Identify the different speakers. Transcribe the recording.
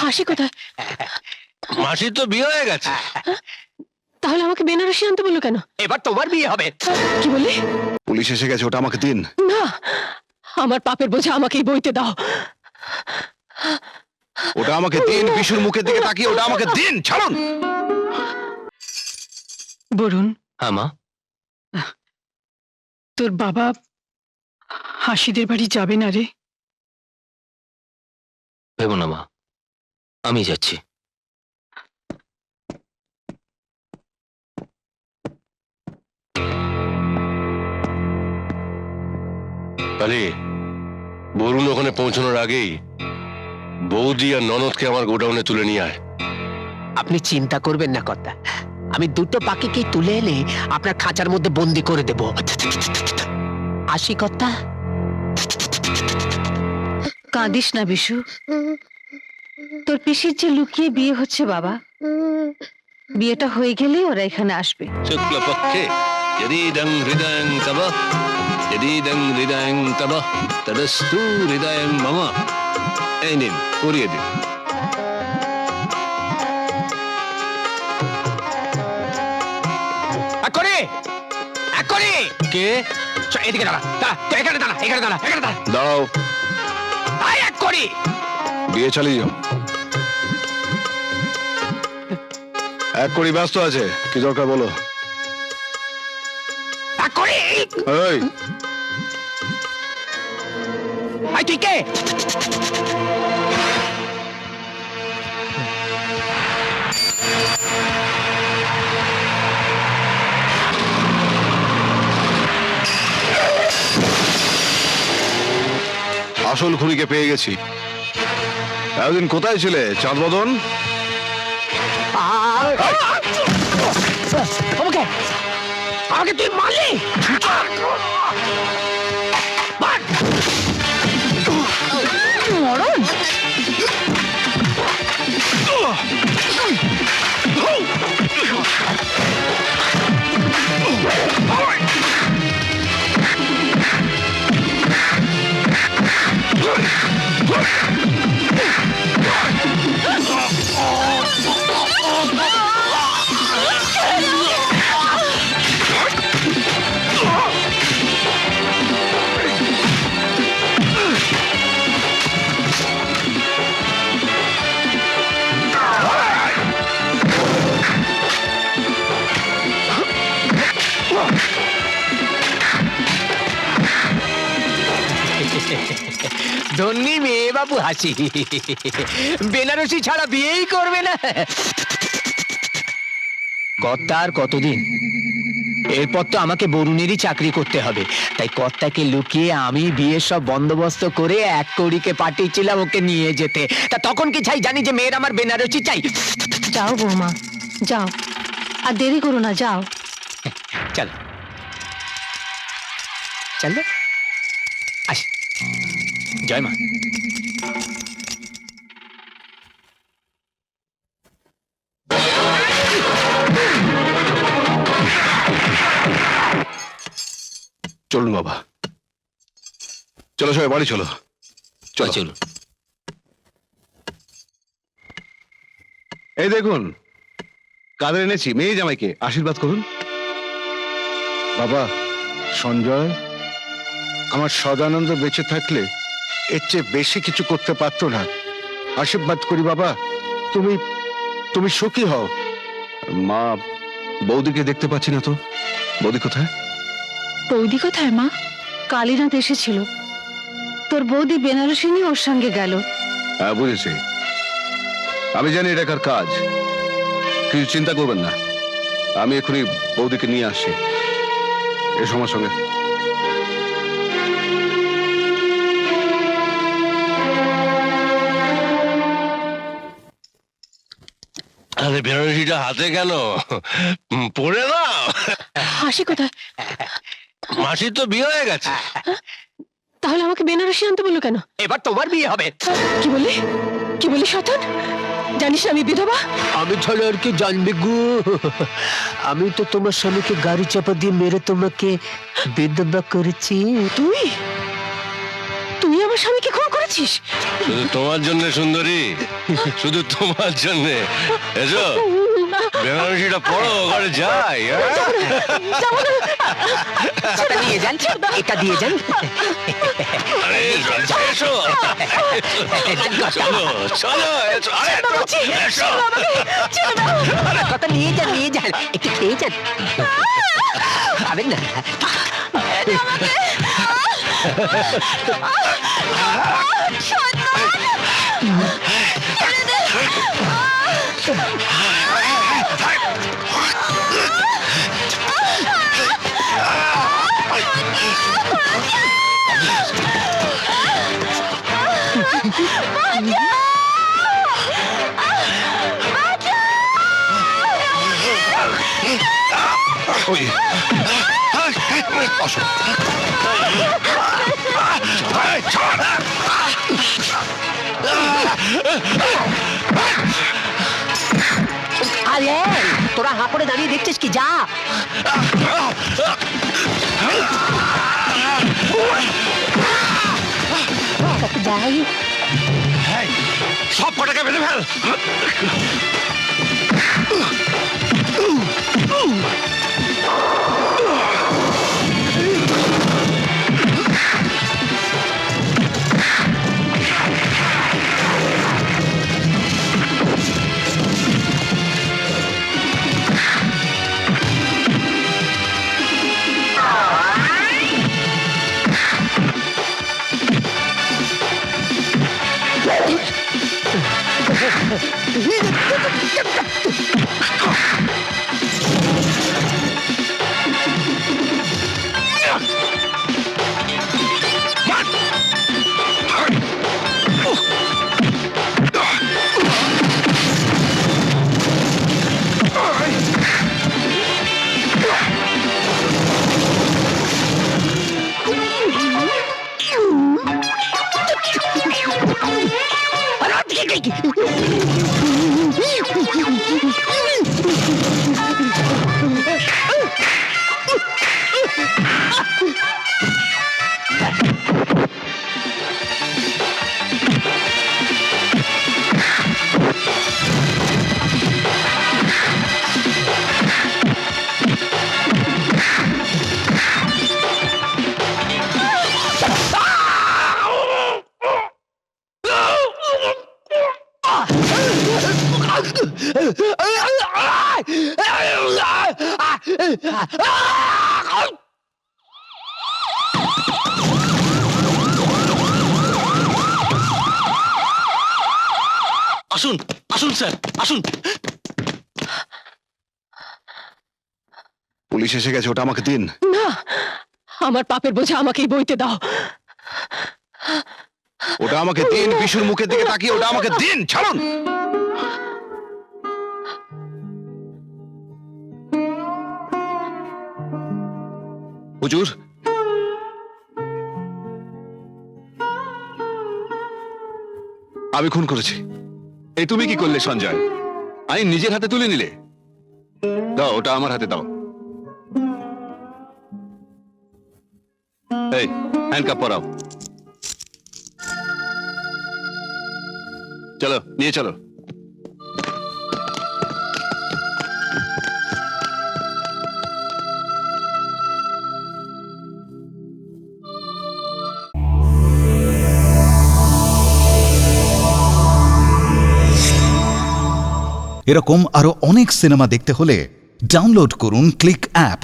Speaker 1: হাসি কোথায়?
Speaker 2: মাসির তো বিয়ে হয়ে গেছে।
Speaker 1: তাহলে আমাকে বেনারসি আনতে বললো কেন?
Speaker 3: এবার তোমার বিয়ে হবে।
Speaker 1: কি বললি?
Speaker 4: পুলিশ এসে গেছে, ওটা আমাকে দিন।
Speaker 1: না, আমার পাপের বোঝা আমাকেই বইতে দাও।
Speaker 4: ওটা আমাকে দিন। বিশুর মুখের দিকে তাকিয়ে ওটা আমাকে দিন। ছাড়ুন।
Speaker 1: বরুণ,
Speaker 3: হ্যাঁ মা,
Speaker 1: তোর বাবা হাসিদের বাড়ি যাবে না রে?
Speaker 3: ভেবো না মা, আমি যাচ্ছি।
Speaker 2: আরে বরুণ ওখানে পৌঁছানোর আগেই বৌদি আর ননদকে আমার গোডাউনে তুলে নিয়ে আয়।
Speaker 3: আপনি চিন্তা করবেন না কর্তা, আমি দুটো পাখিকেই তুলে এনে আপনার খাঁচার মধ্যে বন্দি করে দেব। আসি কর্তা।
Speaker 1: কাঁদিস না বিশু, তোর পিসির যে লুকিয়ে বিয়ে হচ্ছে বাবা, বিয়েটা হয়ে গেলেই ওরা এখানে আসবে।
Speaker 2: শুক্লপক্ষে যদিদং হৃদয়ং তব যদিদং হৃদয়ং তব তদস্তু হৃদয়ং মম। এই নিন, করিয়ে দিন।
Speaker 3: কে? এদিকে দাঁড়া, এখানে দাঁড়া, এখানে দাঁড়া, এখানে দাঁড়া।
Speaker 4: দাঁড়াও।
Speaker 3: আয় এক করি।
Speaker 4: বিয়ে চালিয়ে যাও। এক করি ব্যস্ত আছে, কি দরকার বলো।
Speaker 3: এক করি।
Speaker 4: এই
Speaker 3: আয় তুই কে?
Speaker 4: আসল খুনিকে পেয়ে গেছি। এতদিন কোথায় ছিলে চাঁদ বদন?
Speaker 3: আমাকে আমাকে তুই মারলি?
Speaker 1: মরণ!
Speaker 3: ধন্যী মেয়ে বাবু হাসি, বেনারসি ছাড়া বিয়েই করবে না। কর্তা আর কতদিন? এরপর তো আমাকে বরুণেরই চাকরি করতে হবে, তাই কর্তাকে লুকিয়ে আমি বিয়ের সব বন্দোবস্ত করে এক কৌড়িকে পাঠিয়েছিলাম ওকে নিয়ে যেতে। তা তখন কি চাই জানি যে মেয়ের আমার বেনারসি চাই।
Speaker 1: যাও বৌমা, যাও, আর দেরি করো না, যাও।
Speaker 3: চলো চলো, আসি। জয় মা।
Speaker 4: চলুন বাবা, চলো সবাই বাড়ি চলো। চলো
Speaker 3: চলো।
Speaker 4: এই দেখুন কাদের এনেছি, মেয়ে জামাইকে আশীর্বাদ করুন। বাবা সঞ্জয়, আমার সদানন্দ বেঁচে থাকলে এর চেয়ে বেশি কিছু করতে পারতো না। আশীর্বাদ করি বাবা, তুমি তুমি সুখী হও। মা, বৌদিকে দেখতে পাচ্ছি না তো, বৌদি কোথায়?
Speaker 1: বৌদি কোথায় মা? কালীনাথ এসেছিল, তোর বৌদি বেনারসি নিয়ে ওর সঙ্গে গেল।
Speaker 4: হ্যাঁ বুঝেছি, আমি জানি এটাকার কাজ, কিছু চিন্তা করবেন না, আমি এখনই বৌদিকে নিয়ে আসছি। এসো আমার সঙ্গে।
Speaker 2: আরে বেনারসিটা হাতে কেন? পড়ে না।
Speaker 1: হাসি কোথায়?
Speaker 2: মাসির তো বিয়ে হয়ে গেছে।
Speaker 1: তাহলে আমাকে বেনারসি আনতে বললো কেন?
Speaker 3: এবার তোমার বিয়ে হবে।
Speaker 1: কি বললি? কি বললি শয়তান? জানিস না আমি বিধবা?
Speaker 3: আমি ছাড়া আর কি জানবে গো? আমি তো তোমার স্বামীকে গাড়ি চাপা দিয়ে মেরে তোমাকে বিধবা করেছি।
Speaker 1: তুই তুই আমার আমার স্বামীকে খুন করেছিস?
Speaker 2: শুধু তোমার জন্য সুন্দরী, শুধু তোমার জন্য। এসো বেনারসিটা পড়ো, ঘরে যাই।
Speaker 3: এটা নিয়ে যান, এটা দিয়ে যান।
Speaker 2: আরে এসো, চলো চলো, এসো। আরে এসো।
Speaker 3: কথা নিয়ে যান, নিয়ে যান, একটু খেয়ে যান। খাবেন না?
Speaker 4: ওই আসো।
Speaker 3: আরে তোরা হাঁ করে দাঁড়িয়ে দেখছিস কি? যা। যাই,
Speaker 2: সব কটাকে বেঁধে ফেল।
Speaker 5: আসুন আসুন স্যার, আসুন।
Speaker 4: পুলিশ এসে গেছে, ওটা আমাকে দিন।
Speaker 1: না, আমার পাপের বোঝা আমাকেই বইতে দাও।
Speaker 4: ওটা আমাকে দিন। বিশুর মুখের দিকে তাকিয়ে ওটা আমাকে দিন। ছাড়ুন। হুজুর, আমি খুন করেছি। এই তুমি কি করলে সঞ্জয়? আইন নিজের হাতে তুলে নিলে। দাও, ওটা আমার হাতে দাও। এই হ্যান্ডকাপ পরাও। চলো, নিয়ে চলো।
Speaker 6: এরকম আরো অনেক সিনেমা দেখতে হলে ডাউনলোড করুন ক্লিক অ্যাপ।